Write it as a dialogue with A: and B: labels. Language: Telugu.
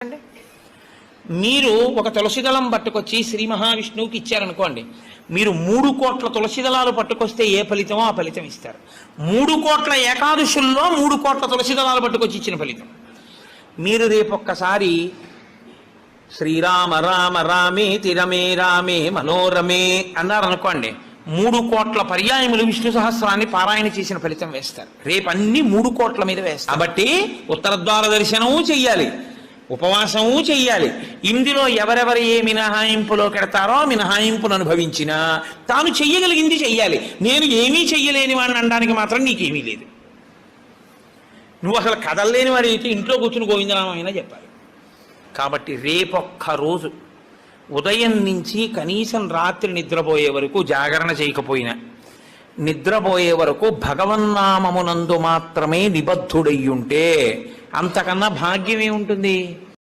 A: అండి మీరు ఒక తులసిదళం పట్టుకొచ్చి శ్రీ మహావిష్ణువుకి ఇచ్చారనుకోండి, మీరు 3 కోట్ల తులసిదళాలు పట్టుకొస్తే ఏ ఫలితమో ఆ ఫలితం ఇస్తారు. 3 కోట్ల ఏకాదశుల్లో 3 కోట్ల తులసిదళాలు పట్టుకొచ్చి ఇచ్చిన ఫలితం. మీరు రేపొక్కసారి శ్రీరామ రామ రామేతి రమే రామే మనోరమే అన్నారనుకోండి, 3 కోట్ల పర్యాయములు విష్ణు సహస్రాన్ని పారాయణ చేసిన ఫలితం వేస్తారు. రేపు అన్ని 3 కోట్ల మీద వేస్తారు. కాబట్టి ఉత్తరద్వార దర్శనము చెయ్యాలి, ఉపవాసము చెయ్యాలి. ఇందులో ఎవరెవరు ఏ మినహాయింపులో కెడతారో మినహాయింపును అనుభవించినా తాను చెయ్యగలిగింది చెయ్యాలి. నేను ఏమీ చెయ్యలేని వాడిని అనడానికి మాత్రం నీకేమీ లేదు. నువ్వు అసలు కదలలేని వాడు అయితే ఇంట్లో కూర్చుని గోవిందనామైనా చెప్పాలి. కాబట్టి రేపొక్క రోజు ఉదయం నుంచి కనీసం రాత్రి నిద్రపోయే వరకు జాగరణ చేయకపోయినా, నిద్రపోయే వరకు భగవన్నామమునందు మాత్రమే నిబద్ధుడయ్యుంటే అంతకన్నా భాగ్యం ఏముంటుంది?